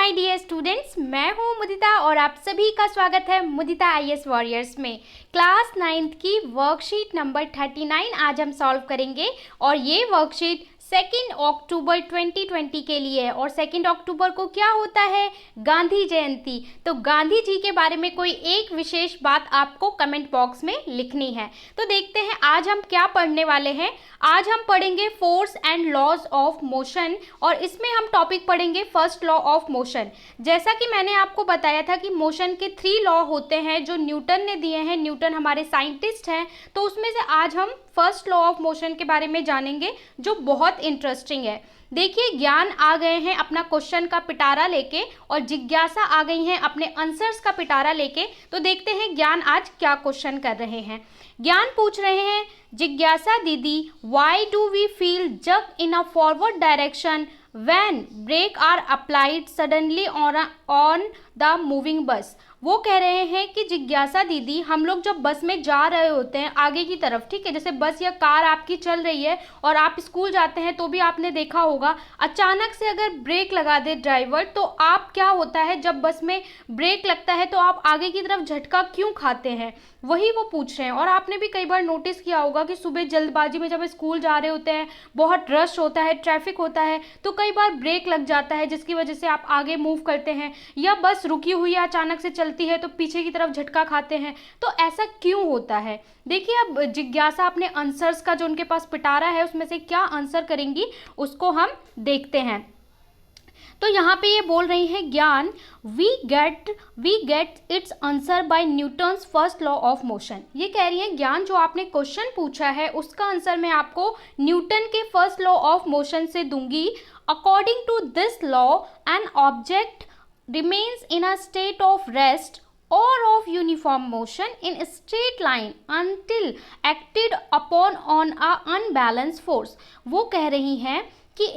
My dear students, मैं हूं मुदिता और आप सभी का स्वागत है मुदिता आईएएस वॉरियर्स में। क्लास 9th की वर्कशीट नंबर 39 आज हम सॉल्व करेंगे और ये वर्कशीट 2 अक्टूबर 2020 के लिए है। और 2 अक्टूबर को क्या होता है? गांधी जयंती। तो गांधी जी के बारे में कोई एक विशेष बात आपको कमेंट बॉक्स में लिखनी है। तो देखते हैं आज हम क्या पढ़ने वाले हैं। आज हम पढ़ेंगे force and laws of motion और इसमें हम टॉपिक पढ़ेंगे फर्स्ट लॉ ऑफ मोशन। जैसा कि मैंने आपको बताया था कि मोशन के 3 लॉ होते हैं जो न्यूटन ने दिए हैं। न्यूटन हमारे साइंटिस्ट हैं, तो उसमें से आज हम फर्स्ट लॉ ऑफ मोशन के बारे में जानेंगे जो बहुत इंटरेस्टिंग है। देखिए, ज्ञान आ गए हैं अपना क्वेश्चन का पिटारा लेके और जिज्ञासा आ गई हैं अपने आंसर्स का पिटारा लेके। तो देखते हैं ज्ञान आज क्या क्वेश्चन कर रहे हैं। ज्ञान पूछ रहे हैं, जिज्ञासा दीदी, why do we feel jerk in a forward direction when brake are applied suddenly on the moving bus. वो कह रहे हैं कि जिज्ञासा दीदी, हम लोग जब बस में जा रहे होते हैं आगे की तरफ, ठीक है, जैसे बस या कार आपकी चल रही है और आप स्कूल जाते हैं तो भी आपने देखा होगा, अचानक से अगर ब्रेक लगा दे ड्राइवर तो आप क्या होता है, जब बस में ब्रेक लगता है तो आप आगे की तरफ झटका क्यों खाते हैं, वही वो पूछ रहे हैं। और आपने भी कई बार नोटिस किया होगा कि सुबह जल्दबाजी में जब स्कूल जा रहे होते हैं, बहुत रश होता है, ट्रैफिक होता है, तो कई बार ब्रेक लग जाता है जिसकी वजह से आप आगे मूव करते हैं, या बस रुकी हुई है अचानक से चलती है तो पीछे की तरफ झटका खाते हैं। तो ऐसा क्यों होता है? देखिए, अब जिज्ञासा अपने आंसर्स का जो उनके पास पिटारा है उसमें से क्या आंसर करेंगी उसको हम देखते हैं। तो यहाँ पे ये बोल रही हैं Gyan, we get its answer by Newton's first law of motion. ये कह रही हैं ज्ञान, जो आपने क्वेश्चन पूछा है उसका आंसर मैं आपको न्यूटन के फर्स्ट लॉ ऑफ मोशन से दूंगी। According to this law an object remains in a state of rest or of uniform motion in a straight line until acted upon on a unbalanced force। वो कह रही हैं कि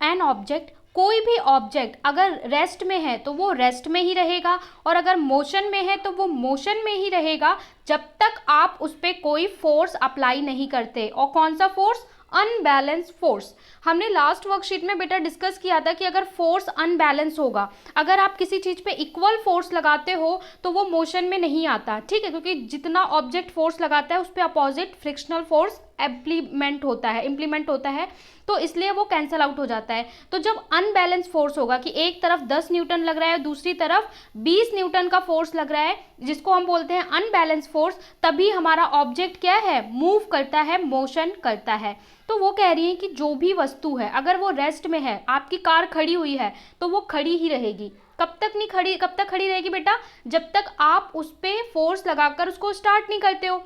an object, कोई भी object अगर रेस्ट में है तो वो रेस्ट में ही रहेगा और अगर मोशन में है तो वो मोशन में ही रहेगा जब तक आप उस पर कोई फोर्स अप्लाई नहीं करते। और कौन सा फोर्स? Unbalance force. हमने लास्ट वर्कशीट में बेटा डिस्कस किया था कि अगर फोर्स अनबैलेंस होगा, अगर आप किसी चीज़ पे इक्वल फोर्स लगाते हो तो वो मोशन में नहीं आता, ठीक है, क्योंकि जितना ऑब्जेक्ट फोर्स लगाता है उस पर अपोजिट फ्रिक्शनल फोर्स इम्प्लीमेंट होता है, तो इसलिए वो कैंसल आउट हो जाता है। तो जब अनबैलेंस फोर्स होगा कि एक तरफ 10 न्यूटन लग रहा है, दूसरी तरफ 20 न्यूटन का फोर्स लग रहा है, जिसको हम बोलते हैं अनबैलेंस फोर्स, तभी हमारा ऑब्जेक्ट क्या है? मूव करता है, मोशन करता है। तो वो कह रही है कि जो भी वस्तु है अगर वो रेस्ट में है, आपकी कार खड़ी हुई है तो वो खड़ी ही रहेगी। कब तक खड़ी रहेगी बेटा? जब तक आप उस पर फोर्स लगाकर उसको स्टार्ट नहीं करते हो।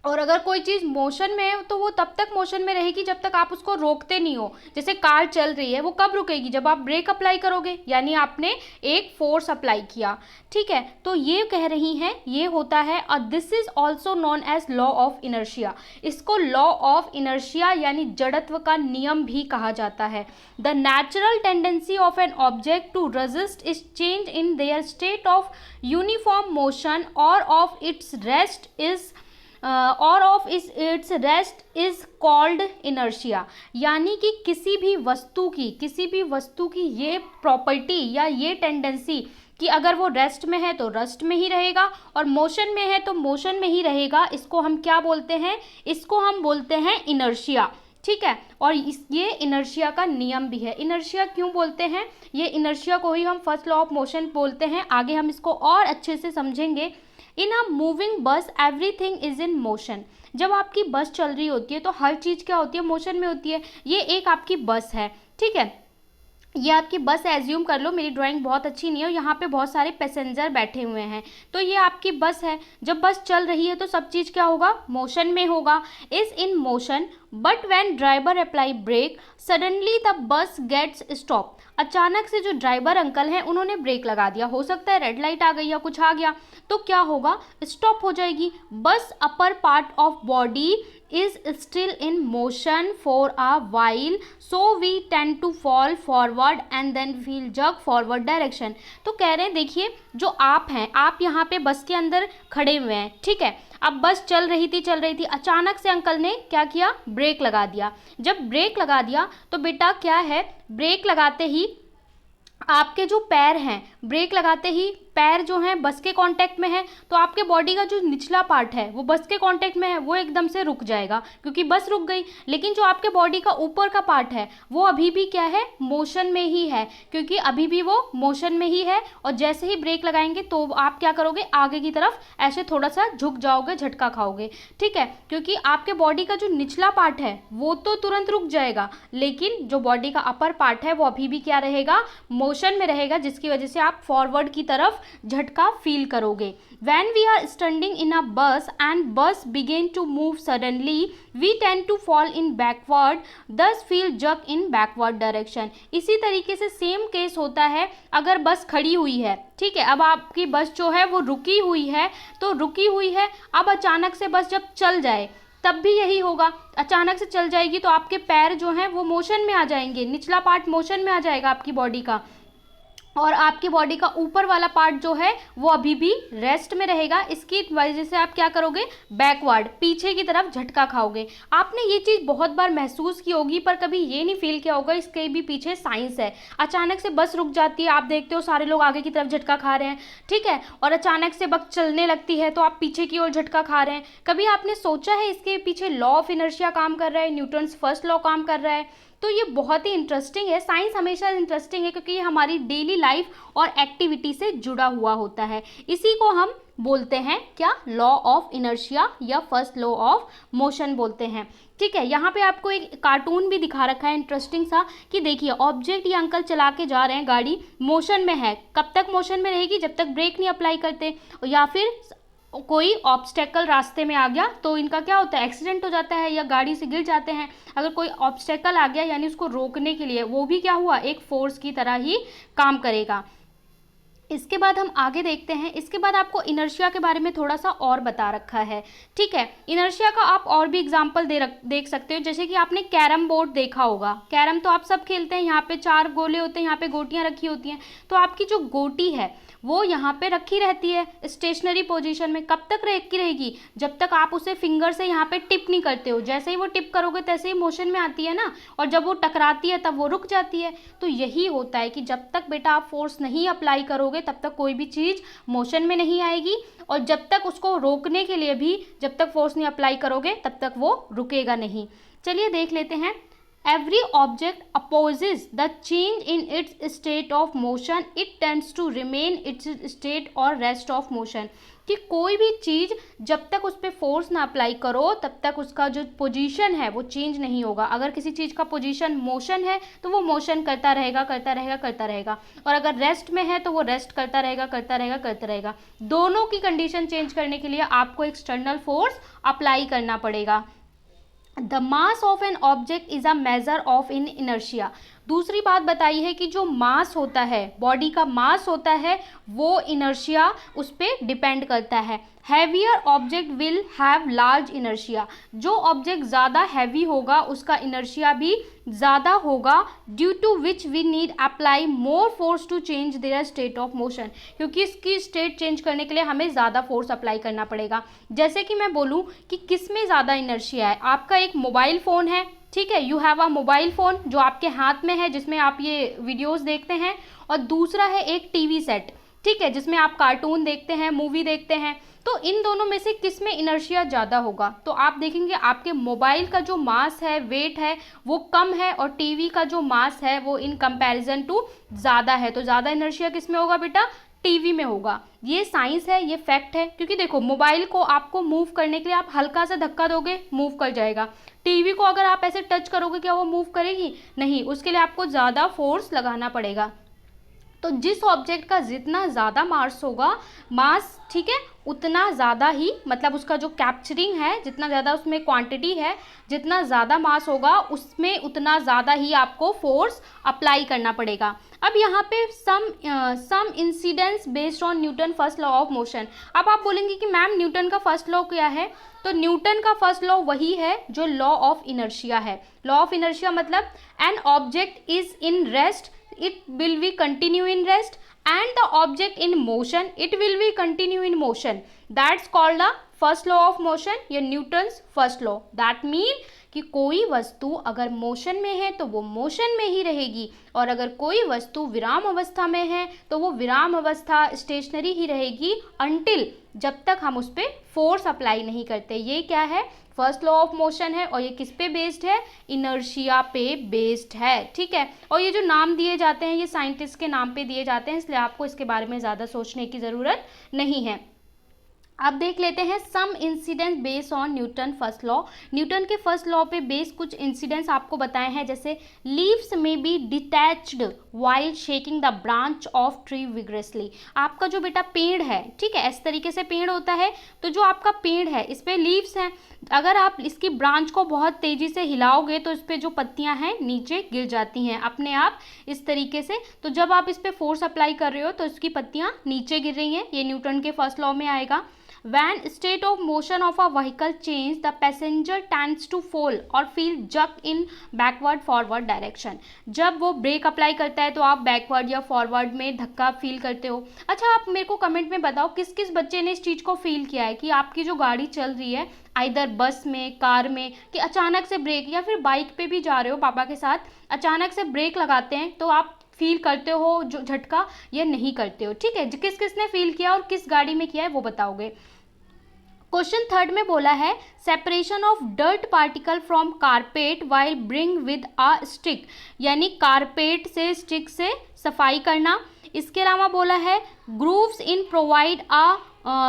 और अगर कोई चीज़ मोशन में है तो वो तब तक मोशन में रहेगी जब तक आप उसको रोकते नहीं हो। जैसे कार चल रही है, वो कब रुकेगी? जब आप ब्रेक अप्लाई करोगे, यानी आपने एक फोर्स अप्लाई किया, ठीक है। तो ये कह रही हैं ये होता है, और this is also known as law of inertia. इसको लॉ ऑफ इनर्शिया यानी जड़त्व का नियम भी कहा जाता है। The natural tendency of an object to resist is change in their state of uniform motion और of its rest is called inertia. यानी कि किसी भी वस्तु की ये प्रॉपर्टी या ये टेंडेंसी कि अगर वो रेस्ट में है तो रेस्ट में ही रहेगा और मोशन में है तो मोशन में ही रहेगा, इसको हम क्या बोलते हैं? इसको हम बोलते हैं इनर्शिया, ठीक है। और ये इनर्शिया का नियम भी है। इनर्शिया क्यों बोलते हैं? ये इनर्शिया को ही हम फर्स्ट लॉ ऑफ मोशन बोलते हैं। आगे हम इसको और अच्छे से समझेंगे। In a moving bus everything is in motion. जब आपकी बस चल रही होती है तो हर चीज़ क्या होती है? मोशन में होती है। ये एक आपकी बस है, ठीक है, ये आपकी बस एज्यूम कर लो, मेरी ड्राइंग बहुत अच्छी नहीं है और यहाँ पे बहुत सारे पैसेंजर बैठे हुए हैं, तो ये आपकी बस है। जब बस चल रही है तो सब चीज़ क्या होगा? मोशन में होगा। Is in motion but when driver apply brake suddenly the bus gets stop. अचानक से जो ड्राइवर अंकल हैं उन्होंने ब्रेक लगा दिया, हो सकता है रेड लाइट आ गई या कुछ आ गया, तो क्या होगा? स्टॉप हो जाएगी। बस upper part of body is still in motion for a while, so we tend to fall forward and then feel jerk forward direction। तो कह रहे हैं देखिए, जो आप हैं, आप यहाँ पे बस के अंदर खड़े हुए हैं, ठीक है, अब बस चल रही थी, अचानक से अंकल ने क्या किया? ब्रेक लगा दिया। जब ब्रेक लगा दिया तो बेटा क्या है, ब्रेक लगाते ही आपके जो पैर हैं, ब्रेक लगाते ही पैर जो हैं बस के कांटेक्ट में है, तो आपके बॉडी का जो निचला पार्ट है वो बस के कांटेक्ट में है, वो एकदम से रुक जाएगा क्योंकि बस रुक गई। लेकिन जो आपके बॉडी का ऊपर का पार्ट है वो अभी भी क्या है, मोशन में ही है, क्योंकि अभी भी वो मोशन में ही है। और जैसे ही ब्रेक लगाएंगे तो आप क्या करोगे, आगे की तरफ ऐसे थोड़ा सा झुक जाओगे, झटका खाओगे, ठीक है, क्योंकि आपके बॉडी का जो निचला पार्ट है वो तो तुरंत रुक जाएगा, लेकिन जो बॉडी का अपर पार्ट है वो अभी भी क्या रहेगा, मोशन में रहेगा, जिसकी वजह से आप फॉरवर्ड की तरफ झटका फील करोगे। When we are standing in a bus and bus begin to move suddenly, we tend to fall in backward, thus feel jerk in backward direction। इसी तरीके से सेम केस होता है अगर बस खड़ी हुई है, ठीक है, अब आपकी बस जो है वो रुकी हुई है, तो रुकी हुई है, अब अचानक से बस जब चल जाए तब भी यही होगा, अचानक से चल जाएगी तो आपके पैर जो हैं वो मोशन में आ जाएंगे, निचला पार्ट मोशन में आ जाएगा आपकी बॉडी का, और आपकी बॉडी का ऊपर वाला पार्ट जो है वो अभी भी रेस्ट में रहेगा। इसकी वजह से आप क्या करोगे, बैकवर्ड, पीछे की तरफ झटका खाओगे। आपने ये चीज़ बहुत बार महसूस की होगी पर कभी ये नहीं फील किया होगा, इसके भी पीछे साइंस है। अचानक से बस रुक जाती है, आप देखते हो सारे लोग आगे की तरफ झटका खा रहे हैं, ठीक है, और अचानक से बस चलने लगती है तो आप पीछे की ओर झटका खा रहे हैं। कभी आपने सोचा है इसके पीछे लॉ ऑफ इनर्शिया काम कर रहा है, न्यूटन्स फर्स्ट लॉ काम कर रहा है? तो ये बहुत ही इंटरेस्टिंग है, साइंस हमेशा इंटरेस्टिंग है क्योंकि ये हमारी डेली लाइफ और एक्टिविटी से जुड़ा हुआ होता है। इसी को हम बोलते हैं क्या, लॉ ऑफ इनर्शिया या फर्स्ट लॉ ऑफ मोशन बोलते हैं, ठीक है। यहाँ पे आपको एक कार्टून भी दिखा रखा है इंटरेस्टिंग सा, कि देखिए ऑब्जेक्ट ये अंकल चला के जा रहे हैं, गाड़ी मोशन में है, कब तक मोशन में रहेगी, जब तक ब्रेक नहीं अप्लाई करते, या फिर कोई ऑब्स्टेकल रास्ते में आ गया तो इनका क्या होता है, एक्सीडेंट हो जाता है या गाड़ी से गिर जाते हैं। अगर कोई ऑब्स्टेकल आ गया यानी उसको रोकने के लिए वो भी क्या हुआ, एक फोर्स की तरह ही काम करेगा। इसके बाद हम आगे देखते हैं, इसके बाद आपको इनर्शिया के बारे में थोड़ा सा और बता रखा है, ठीक है। इनर्शिया का आप और भी एग्जांपल देख सकते हो, जैसे कि आपने कैरम बोर्ड देखा होगा, कैरम तो आप सब खेलते हैं, यहाँ पे 4 गोले होते हैं, यहाँ पे गोटियाँ रखी होती हैं, तो आपकी जो गोटी है वो यहाँ पे रखी रहती है स्टेशनरी पोजीशन में, कब तक रखी रहेगी, जब तक आप उसे फिंगर से यहाँ पे टिप नहीं करते हो। जैसे ही वो टिप करोगे तैसे ही मोशन में आती है ना, और जब वो टकराती है तब वो रुक जाती है। तो यही होता है कि जब तक बेटा आप फोर्स नहीं अप्लाई करोगे तब तक कोई भी चीज़ मोशन में नहीं आएगी, और जब तक उसको रोकने के लिए भी जब तक फोर्स नहीं अप्लाई करोगे तब तक वो रुकेगा नहीं। चलिए देख लेते हैं। Every object opposes the change in its state of motion. It tends to remain its state or rest of motion. कि कोई भी चीज़ जब तक उस पर फोर्स ना अप्लाई करो तब तक उसका जो पोजीशन है वो चेंज नहीं होगा। अगर किसी चीज़ का पोजीशन मोशन है तो वो मोशन करता रहेगा करता रहेगा करता रहेगा, और अगर रेस्ट में है तो वो रेस्ट करता रहेगा करता रहेगा करता रहेगा। दोनों की कंडीशन चेंज करने के लिए आपको एक्सटर्नल फोर्स अप्लाई करना पड़ेगा। The mass of an object is a measure of in inertia. दूसरी बात बताई है कि जो मास होता है, बॉडी का मास होता है, वो इनर्शिया उस पर डिपेंड करता है। Heavier object will have large inertia. जो ऑब्जेक्ट ज़्यादा हैवी होगा उसका इनर्शिया भी ज़्यादा होगा, due to which we need apply more force to change their state of motion. क्योंकि इसकी स्टेट चेंज करने के लिए हमें ज़्यादा फोर्स अप्लाई करना पड़ेगा। जैसे कि मैं बोलूँ कि किस में ज़्यादा इनर्शिया है, आपका एक मोबाइल फ़ोन है, ठीक है, you have a mobile phone जो आपके हाथ में है जिसमें आप ये वीडियोस देखते हैं, और दूसरा है एक टीवी सेट, ठीक है, जिसमें आप कार्टून देखते हैं, मूवी देखते हैं। तो इन दोनों में से किस में इनर्शिया ज़्यादा होगा, तो आप देखेंगे आपके मोबाइल का जो मास है, वेट है, वो कम है, और टीवी का जो मास है वो इन कंपैरिजन टू ज़्यादा है। तो ज़्यादा इनर्शिया किस में होगा बेटा, टीवी में होगा। ये साइंस है, ये फैक्ट है। क्योंकि देखो मोबाइल को आपको मूव करने के लिए आप हल्का सा धक्का दोगे, मूव कर जाएगा। टीवी को अगर आप ऐसे टच करोगे क्या वो मूव करेगी? नहीं, उसके लिए आपको ज़्यादा फोर्स लगाना पड़ेगा। तो जिस ऑब्जेक्ट का जितना ज़्यादा मास, ठीक है, उतना ज़्यादा ही, मतलब उसका जो कैप्चरिंग है, जितना ज़्यादा उसमें क्वांटिटी है, जितना ज़्यादा मास होगा उसमें उतना ज़्यादा ही आपको फोर्स अप्लाई करना पड़ेगा। अब यहाँ पे some incidents based on Newton first law of motion. अब आप बोलेंगे कि मैम न्यूटन का फर्स्ट लॉ क्या है, तो न्यूटन का फर्स्ट लॉ वही है जो लॉ ऑफ इनर्शिया है। लॉ ऑफ इनर्शिया मतलब an object is in rest, it will be continue in rest, and the object in motion, it will be continue in motion. That's called the first law of motion या Newton's first law. That mean कि कोई वस्तु अगर motion में है तो वो motion में ही रहेगी, और अगर कोई वस्तु विराम अवस्था में है तो वो विराम अवस्था स्टेशनरी ही रहेगी अनटिल, जब तक हम उस पर फोर्स अप्लाई नहीं करते। ये क्या है, फर्स्ट लॉ ऑफ मोशन है, और ये किस पे बेस्ड है, इनर्शिया पे बेस्ड है, ठीक है। और ये जो नाम दिए जाते हैं ये साइंटिस्ट के नाम पे दिए जाते हैं, इसलिए आपको इसके बारे में ज़्यादा सोचने की ज़रूरत नहीं है। अब देख लेते हैं some incident based on Newton first law. Newton के फर्स्ट लॉ पे बेस्ड कुछ इंसिडेंट्स आपको बताए हैं, जैसे लीव्स में be detached while shaking the branch of tree vigorously. आपका जो बेटा पेड़ है, ठीक है, इस तरीके से पेड़ होता है, तो जो आपका पेड़ है इस पे लीव्स हैं, अगर आप इसकी ब्रांच को बहुत तेजी से हिलाओगे तो इस पे जो पत्तियां हैं नीचे गिर जाती हैं अपने आप इस तरीके से। तो जब आप इस पे फोर्स अप्लाई कर रहे हो तो इसकी पत्तियां नीचे गिर रही हैं, ये न्यूटन के फर्स्ट लॉ में आएगा। When state of motion of a vehicle change, the passenger tends to fall or feel jerk in backward forward direction. जब वो ब्रेक अप्लाई करता है तो आप बैकवर्ड या फॉरवर्ड में धक्का फील करते हो। अच्छा, आप मेरे को कमेंट में बताओ किस किस बच्चे ने इस चीज़ को फील किया है कि आपकी जो गाड़ी चल रही है आइदर बस में, कार में, कि अचानक से ब्रेक, या फिर बाइक पे भी जा रहे हो पापा के साथ, अचानक से ब्रेक लगाते हैं तो आप फील करते हो जो झटका, या नहीं करते हो, ठीक है। किस किस ने फील किया और किस गाड़ी में किया है वो बताओगे। क्वेश्चन थर्ड में बोला है separation of dirt particle from carpet while bring with a stick, यानी कारपेट से, स्टिक से सफाई करना। इसके अलावा बोला है grooves in provide a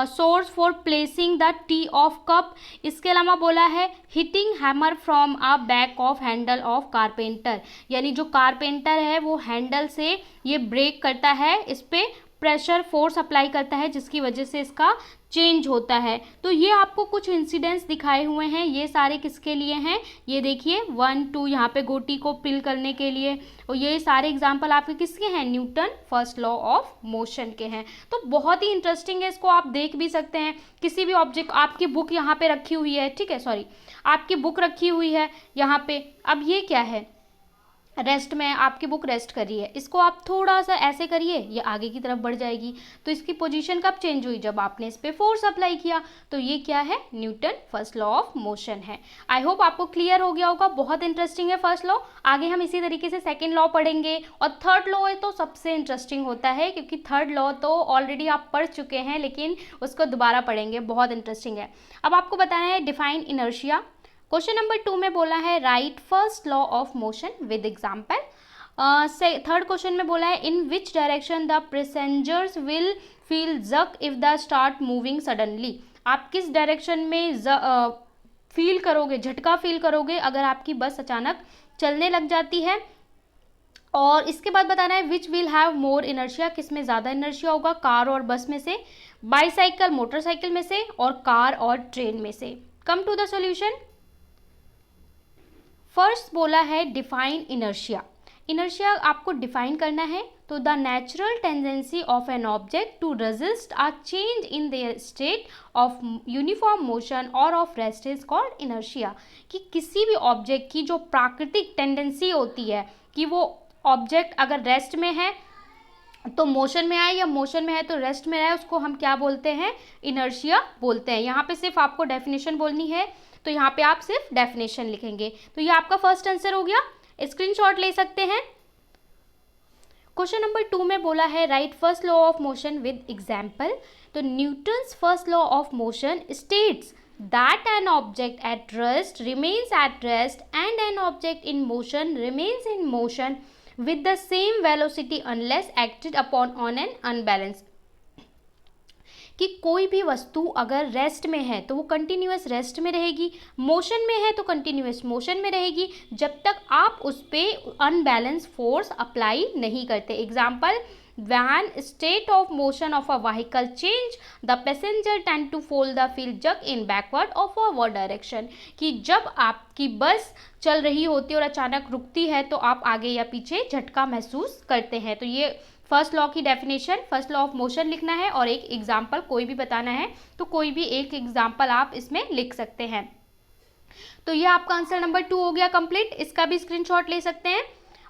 source for placing the tea of cup. इसके अलावा बोला है hitting hammer from a back of handle of carpenter, यानी जो कारपेंटर है वो हैंडल से ये ब्रेक करता है, इस पे प्रेशर फोर्स अप्लाई करता है जिसकी वजह से इसका चेंज होता है। तो ये आपको कुछ इंसिडेंट्स दिखाए हुए हैं, ये सारे किसके लिए हैं, ये देखिए 1 2 यहाँ पे गोटी को पिल करने के लिए, और ये सारे एग्जाम्पल आपके किसके हैं, Newton first law of motion के हैं। तो बहुत ही इंटरेस्टिंग है, इसको आप देख भी सकते हैं। किसी भी ऑब्जेक्ट, आपकी बुक यहाँ पे रखी हुई है, ठीक है, सॉरी आपकी बुक रखी हुई है यहाँ पे। अब ये क्या है, रेस्ट में, आपकी बुक रेस्ट कर रही है, इसको आप थोड़ा सा ऐसे करिए, ये आगे की तरफ बढ़ जाएगी। तो इसकी पोजीशन कब चेंज हुई, जब आपने इस पे फोर्स अप्लाई किया। तो ये क्या है, Newton first law of motion है। आई होप आपको क्लियर हो गया होगा, बहुत इंटरेस्टिंग है फर्स्ट लॉ। आगे हम इसी तरीके से सेकेंड लॉ पढ़ेंगे, और थर्ड लॉ है तो सबसे इंटरेस्टिंग होता है, क्योंकि थर्ड लॉ तो ऑलरेडी आप पढ़ चुके हैं, लेकिन उसको दोबारा पढ़ेंगे, बहुत इंटरेस्टिंग है। अब आपको बताना है डिफाइन इनर्शिया। क्वेश्चन नंबर 2 में बोला है write first law of motion with example. Third question में बोला है in which direction the passengers will feel jerk if the start moving suddenly. आप किस डायरेक्शन में फील करोगे, झटका फील करोगे अगर आपकी बस अचानक चलने लग जाती है। और इसके बाद बताना है which will have more inertia, किस में ज़्यादा इनर्शिया होगा, कार और बस में से, बाईसाइकिल मोटरसाइकिल में से, और कार और ट्रेन में से। Come to the solution. First बोला है डिफाइन इनर्शिया। इनर्शिया आपको डिफाइन करना है, तो the natural tendency of an object to resist a change in their state of uniform motion और of rest is called inertia. कि किसी भी ऑब्जेक्ट की जो प्राकृतिक टेंडेंसी होती है कि वो ऑब्जेक्ट अगर रेस्ट में है तो मोशन में आए, या मोशन में है तो रेस्ट में रहे, उसको हम क्या बोलते हैं, इनर्शिया बोलते हैं। यहाँ पे सिर्फ आपको डेफिनेशन बोलनी है, तो यहाँ पे आप सिर्फ डेफिनेशन लिखेंगे। तो ये आपका फर्स्ट आंसर हो गया, स्क्रीनशॉट ले सकते हैं। क्वेश्चन नंबर 2 में बोला है write first law of motion with example. तो Newton's first law of motion states that an object at rest remains at rest and an object in motion remains in motion with the same velocity unless acted upon on an unbalanced। कि कोई भी वस्तु अगर rest में है तो वो continuous rest में रहेगी, मोशन में है तो कंटिन्यूअस मोशन में रहेगी, जब तक आप उस पर अनबैलेंस फोर्स अप्लाई नहीं करते। Example, when state of motion of a vehicle change the passenger tend to fall the field jerk in backward or forward direction। कि जब आपकी बस चल रही होती है और अचानक रुकती है तो आप आगे या पीछे झटका महसूस करते हैं। तो ये फर्स्ट लॉ की definition, first law of motion लिखना है और एक एग्जाम्पल कोई भी बताना है, तो कोई भी एक एग्जाम्पल आप इसमें लिख सकते हैं। तो ये आपका आंसर नंबर 2 हो गया कंप्लीट। इसका भी स्क्रीनशॉट ले सकते हैं,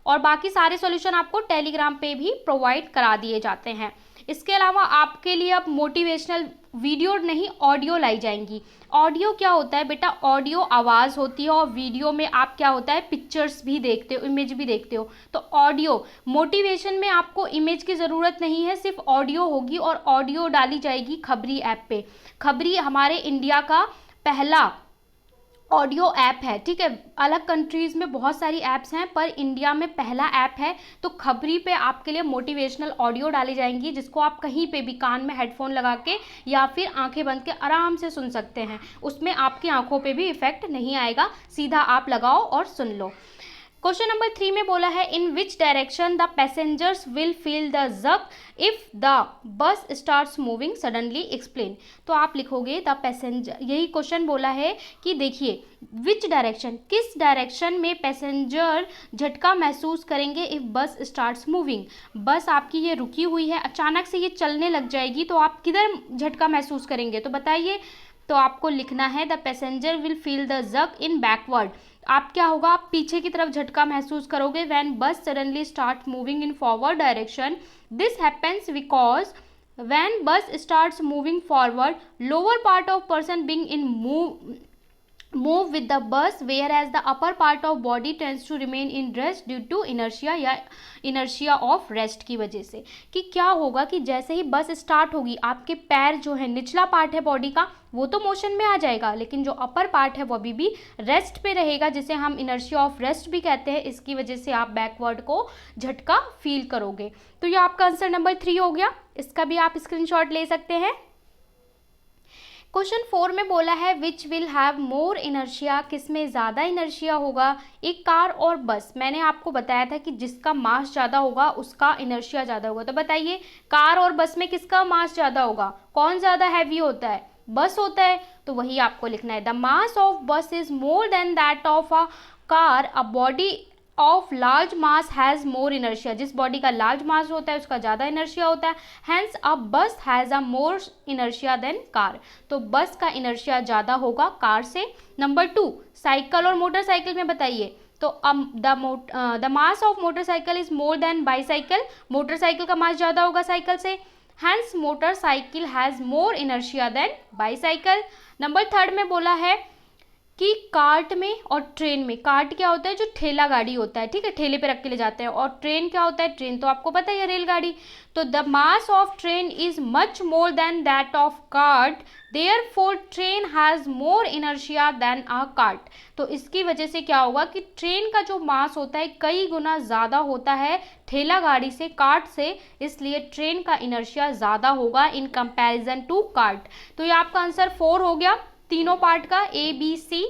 और बाकी सारे सॉल्यूशन आपको टेलीग्राम पे भी प्रोवाइड करा दिए जाते हैं। इसके अलावा आपके लिए अब मोटिवेशनल वीडियो नहीं, ऑडियो लाई जाएंगी। ऑडियो क्या होता है बेटा, ऑडियो आवाज़ होती है और वीडियो में आप क्या होता है, पिक्चर्स भी देखते हो, इमेज भी देखते हो। तो ऑडियो मोटिवेशन में आपको इमेज की ज़रूरत नहीं है, सिर्फ ऑडियो होगी और ऑडियो डाली जाएगी खबरी ऐप पे। खबरी हमारे इंडिया का पहला ऑडियो ऐप है, ठीक है। अलग कंट्रीज़ में बहुत सारी ऐप्स हैं पर इंडिया में पहला ऐप है। तो खबरी पे आपके लिए मोटिवेशनल ऑडियो डाली जाएंगी जिसको आप कहीं पे भी कान में हेडफोन लगा के या फिर आंखें बंद के आराम से सुन सकते हैं। उसमें आपकी आंखों पे भी इफेक्ट नहीं आएगा, सीधा आप लगाओ और सुन लो। क्वेश्चन नंबर 3 में बोला है in which direction the passengers will feel the jerk if the bus starts moving suddenly explain. तो आप लिखोगे द पैसेंजर, यही क्वेश्चन बोला है कि देखिए विच डायरेक्शन, किस डायरेक्शन में पैसेंजर झटका महसूस करेंगे इफ बस स्टार्ट्स मूविंग। बस आपकी ये रुकी हुई है, अचानक से ये चलने लग जाएगी तो आप किधर झटका महसूस करेंगे, तो बताइए। तो आपको लिखना है the passenger will feel the जक इन बैकवर्ड। आप क्या होगा, आप पीछे की तरफ झटका महसूस करोगे when bus suddenly start moving in forward direction. This happens because when bus starts moving forward lower part of person being in move with the bus whereas the upper part of body tends to remain in rest due to inertia या inertia of rest की वजह से। कि क्या होगा कि जैसे ही बस स्टार्ट होगी आपके पैर जो है, निचला पार्ट है बॉडी का, वो तो मोशन में आ जाएगा लेकिन जो अपर पार्ट है वो अभी भी रेस्ट पे रहेगा, जिसे हम इनर्शिया ऑफ रेस्ट भी कहते हैं। इसकी वजह से आप बैकवर्ड को झटका फील करोगे। तो ये आपका आंसर नंबर 3 हो गया, इसका भी आप स्क्रीनशॉट ले सकते हैं। क्वेश्चन 4 में बोला है which will have more inertia, किस में ज़्यादा इनर्शिया होगा, एक कार और बस। मैंने आपको बताया था कि जिसका मास ज़्यादा होगा उसका इनर्शिया ज़्यादा होगा। तो बताइए कार और बस में किसका मास ज़्यादा होगा, कौन ज़्यादा हैवी होता है, बस होता है। तो वही आपको लिखना है द मास ऑफ बस is more than that of a car, a body of large mass has more inertia. जिस बॉडी का लार्ज मास होता है उसका ज़्यादा इनर्शिया होता है, hence a bus has a more inertia than car. तो बस का इनर्शिया ज़्यादा होगा कार से। नंबर 2 साइकिल और मोटरसाइकिल में बताइए। तो the mass of motorcycle is more than bicycle, motorcycle का मास ज़्यादा होगा साइकिल से, hence motorcycle has more inertia than bicycle. Number 3 में बोला है कि कार्ट में और ट्रेन में, कार्ट क्या होता है, जो ठेला गाड़ी होता है, ठीक है, ठेले पे रख के ले जाते हैं, और ट्रेन क्या होता है, ट्रेन तो आपको पता ही है रेलगाड़ी। तो the mass of train is much more than that of cart, therefore train has more inertia than a cart. तो इसकी वजह से क्या होगा कि ट्रेन का जो मास होता है कई गुना ज़्यादा होता है ठेला गाड़ी से, कार्ट से, इसलिए ट्रेन का इनर्शिया ज़्यादा होगा इन कंपैरिजन टू कार्ट। तो ये आपका आंसर 4 हो गया तीनों पार्ट का, ABC।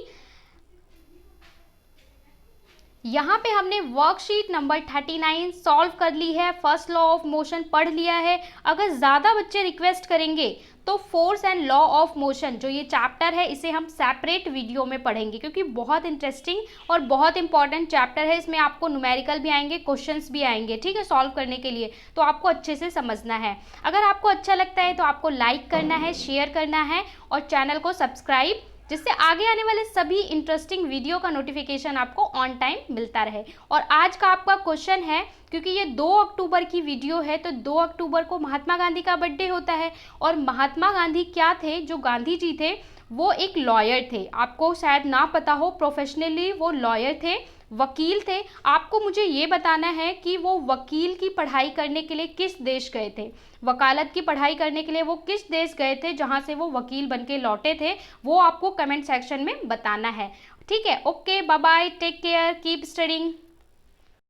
यहाँ पे हमने वर्कशीट नंबर 39 सॉल्व कर ली है, फर्स्ट लॉ ऑफ मोशन पढ़ लिया है। अगर ज़्यादा बच्चे रिक्वेस्ट करेंगे तो force and law of motion जो ये चैप्टर है इसे हम सेपरेट वीडियो में पढ़ेंगे, क्योंकि बहुत इंटरेस्टिंग और बहुत इंपॉर्टेंट चैप्टर है। इसमें आपको न्यूमेरिकल भी आएंगे, क्वेश्चंस भी आएंगे, ठीक है, सॉल्व करने के लिए, तो आपको अच्छे से समझना है। अगर आपको अच्छा लगता है तो आपको लाइक करना है, शेयर करना है और चैनल को सब्सक्राइब, जिससे आगे आने वाले सभी इंटरेस्टिंग वीडियो का नोटिफिकेशन आपको ऑन टाइम मिलता रहे। और आज का आपका क्वेश्चन है, क्योंकि ये 2 अक्टूबर की वीडियो है, तो 2 अक्टूबर को महात्मा गांधी का बर्थडे होता है। और महात्मा गांधी क्या थे, जो गांधी जी थे वो एक लॉयर थे, आपको शायद ना पता हो, प्रोफेशनली वो लॉयर थे, वकील थे। आपको मुझे ये बताना है कि वो वकील की पढ़ाई करने के लिए किस देश गए थे, वकालत की पढ़ाई करने के लिए वो किस देश गए थे जहाँ से वो वकील बनके लौटे थे, वो आपको कमेंट सेक्शन में बताना है, ठीक है। Okay, bye bye, take care, keep studying.